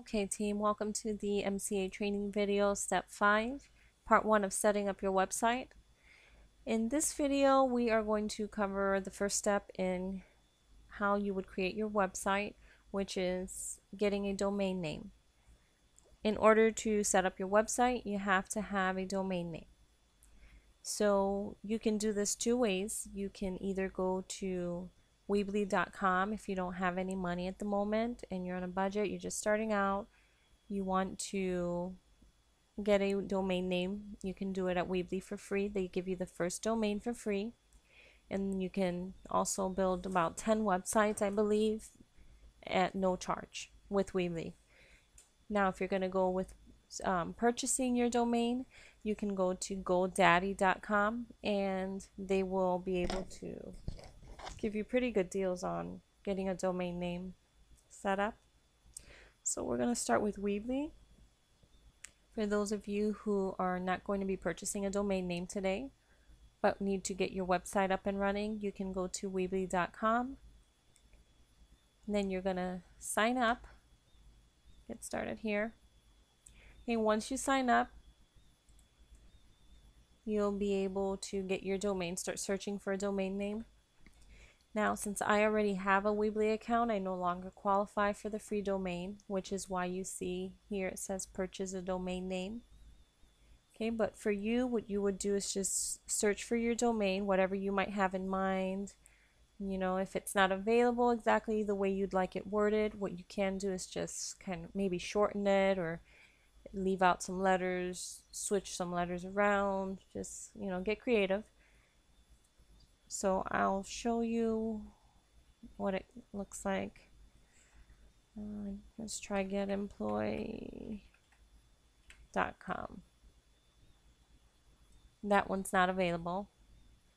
Okay team, welcome to the MCA training video step 5, part 1 of setting up your website. In this video we are going to cover the first step in how you would create your website, which is getting a domain name. In order to set up your website, you have to have a domain name. So you can do this two ways. You can either go to Weebly.com if you don't have any money at the moment and you're on a budget, you're just starting out, you want to get a domain name. You can do it at Weebly for free. They give you the first domain for free, and you can also build about 10 websites, I believe, at no charge with Weebly. Now if you're going to go with purchasing your domain, you can go to GoDaddy.com and they will be able to give you pretty good deals on getting a domain name set up. So we're going to start with Weebly. For those of you who are not going to be purchasing a domain name today but need to get your website up and running, you can go to Weebly.com and then you're going to sign up. Get started here. Okay, once you sign up, you'll be able to get your domain, start searching for a domain name. Now, since I already have a Weebly account, I no longer qualify for the free domain, which is why you see here it says purchase a domain name. Okay, but for you, what you would do is just search for your domain, whatever you might have in mind. You know, if it's not available exactly the way you'd like it worded, what you can do is just kind of maybe shorten it or leave out some letters, switch some letters around, just, you know, get creative. So I'll show you what it looks like. Let's try getemployee.com. That one's not available.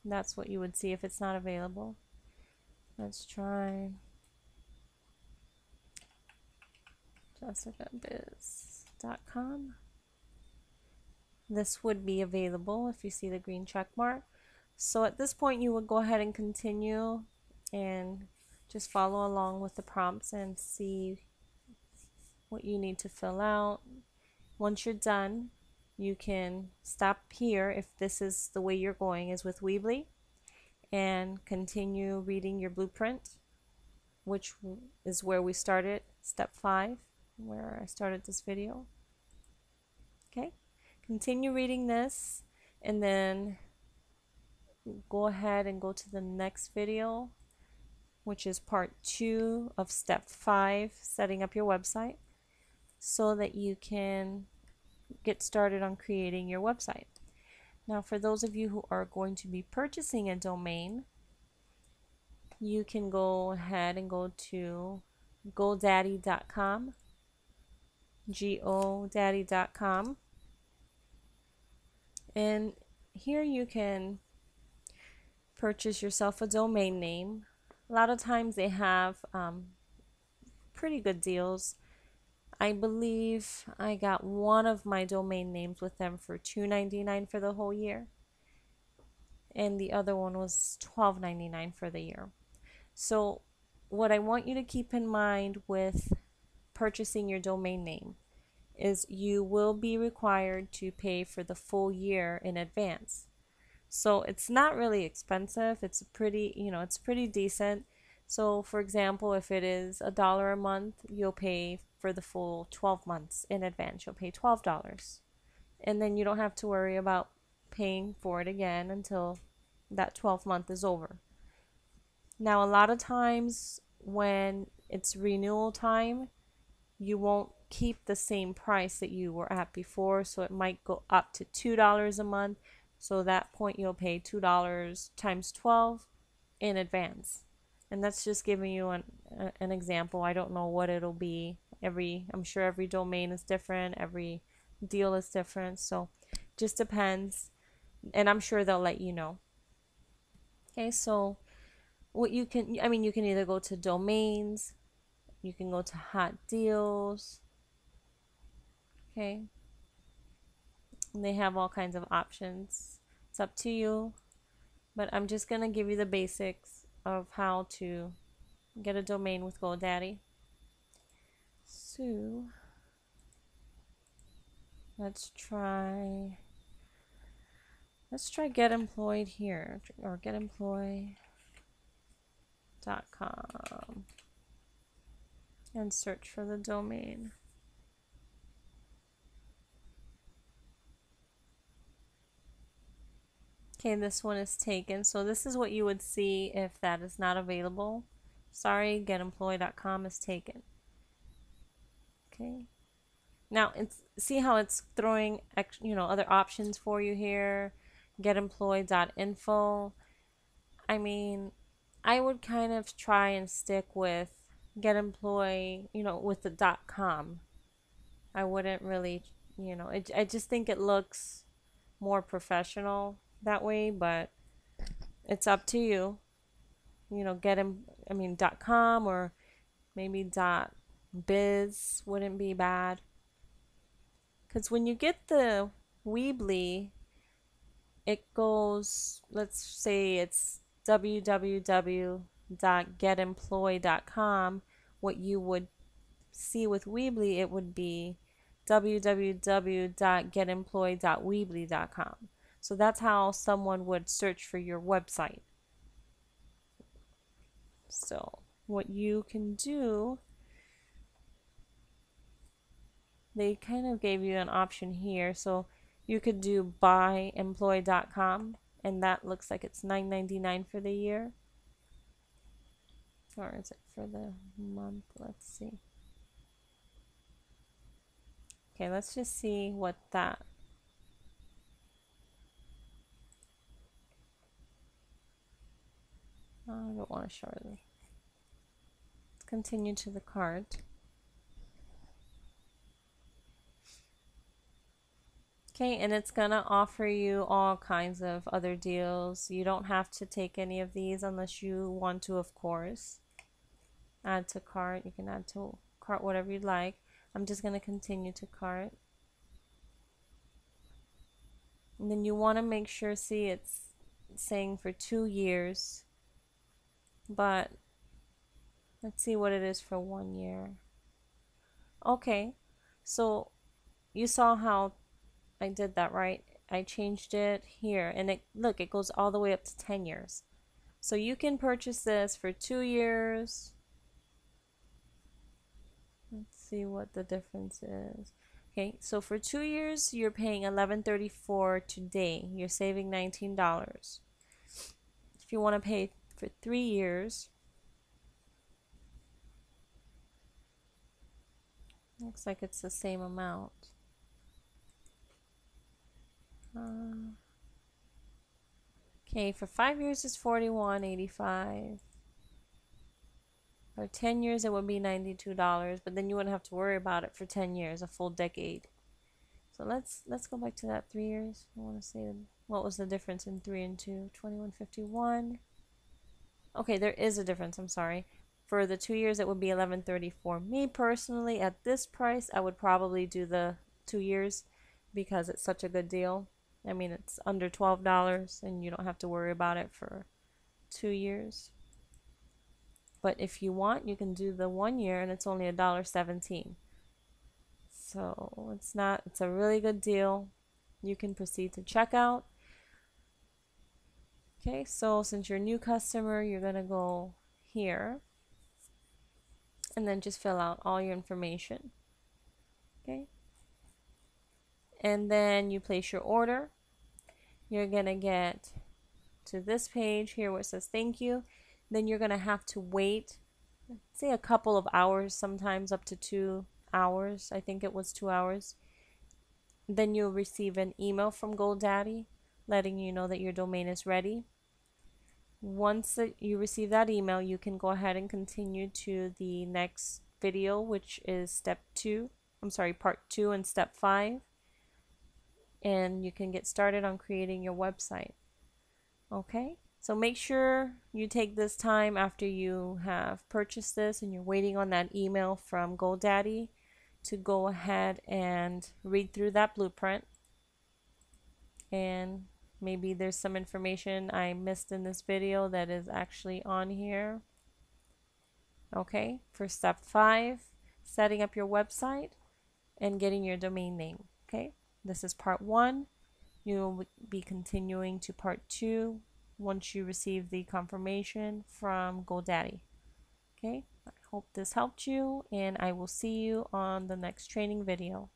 That's what you would see if it's not available. Let's try jessicabiz.com. This would be available if you see the green check mark. So at this point you would go ahead and continue and just follow along with the prompts and see what you need to fill out. Once you're done, you can stop here if this is the way you're going is with Weebly, and continue reading your blueprint, which is where we started, step 5, where I started this video. Okay, continue reading this and then go ahead and go to the next video, which is part 2 of step 5, setting up your website, so that you can get started on creating your website. Now for those of you who are going to be purchasing a domain, you can go ahead and go to GoDaddy.com, GoDaddy.com, and here you can purchase yourself a domain name. A lot of times they have pretty good deals. I believe I got one of my domain names with them for $2.99 for the whole year, and the other one was $12.99 for the year. So what I want you to keep in mind with purchasing your domain name is you will be required to pay for the full year in advance. So it's not really expensive. It's pretty, you know, it's pretty decent. So for example, if it is $1 a month, you'll pay for the full 12 months in advance. You'll pay $12. And then you don't have to worry about paying for it again until that 12th month is over. Now, a lot of times when it's renewal time, you won't keep the same price that you were at before. So it might go up to $2 a month. So at that point you'll pay $2 times 12 in advance. And that's just giving you an example. I don't know what it'll be. I'm sure every domain is different. Every deal is different. So just depends. And I'm sure they'll let you know. Okay, so what you can, you can either go to domains, you can go to hot deals. Okay. And they have all kinds of options. It's up to you. But I'm just going to give you the basics of how to get a domain with GoDaddy. So Let's try get employed here, or getemployed.com, and search for the domain. Okay, this one is taken. So this is what you would see if that is not available. Sorry, getemployed.com is taken. Okay. Now it's, see how it's throwing other options for you here. Getemployed.info. I mean, I would kind of try and stick with getemploy, with the .com. I wouldn't really, I just think it looks more professional that way, but it's up to you. .com, or maybe .biz wouldn't be bad. Because when you get the Weebly, it goes, let's say it's www.getemployed.com. What you would see with Weebly, it would be www.getemployed.weebly.com. So that's how someone would search for your website. So what you can do, they kind of gave you an option here. So you could do buyemployee.com, and that looks like it's $9.99 for the year. Or is it for the month? Let's see. Okay, let's just see what that. I don't want to show it. Let's continue to the cart. Okay, and it's gonna offer you all kinds of other deals. You don't have to take any of these unless you want to, of course. Add to cart. You can add to cart whatever you'd like. I'm just gonna continue to cart. And then you want to make sure, see, it's saying for 2 years, but let's see what it is for 1 year. Okay, so you saw how I did that, right? I changed it here, and it goes all the way up to 10 years. So you can purchase this for 2 years. Let's see what the difference is. Okay, so for 2 years, you're paying $11.34 today. You're saving $19. If you want to pay for 3 years, looks like it's the same amount. Okay, for 5 years it's $41.85. For 10 years it would be $92, but then you wouldn't have to worry about it for 10 years, a full decade. So let's go back to that 3 years. I want to say what was the difference in 3 and 2? 21.51. Okay, there is a difference. I'm sorry. For the 2 years it would be $11.34. Me personally, at this price, I would probably do the 2 years because it's such a good deal. I mean, it's under $12 and you don't have to worry about it for 2 years. But if you want, you can do the 1 year and it's only $1.17. So it's a really good deal. You can proceed to checkout. Okay, so since you're a new customer, you're gonna go here and then just fill out all your information. Okay, and then you place your order. You're gonna get to this page here where it says thank you. Then you're gonna have to wait, say a couple of hours, sometimes up to 2 hours. I think it was 2 hours. Then you'll receive an email from GoDaddy letting you know that your domain is ready. Once you receive that email, you can go ahead and continue to the next video, which is part 2 and step 5. And you can get started on creating your website. Okay, so make sure you take this time after you have purchased this and you're waiting on that email from GoDaddy to go ahead and read through that blueprint. And maybe there's some information I missed in this video that is actually on here. Okay, for step 5, setting up your website and getting your domain name. Okay. This is part 1. You'll be continuing to part 2 once you receive the confirmation from GoDaddy. Okay, I hope this helped you, and I will see you on the next training video.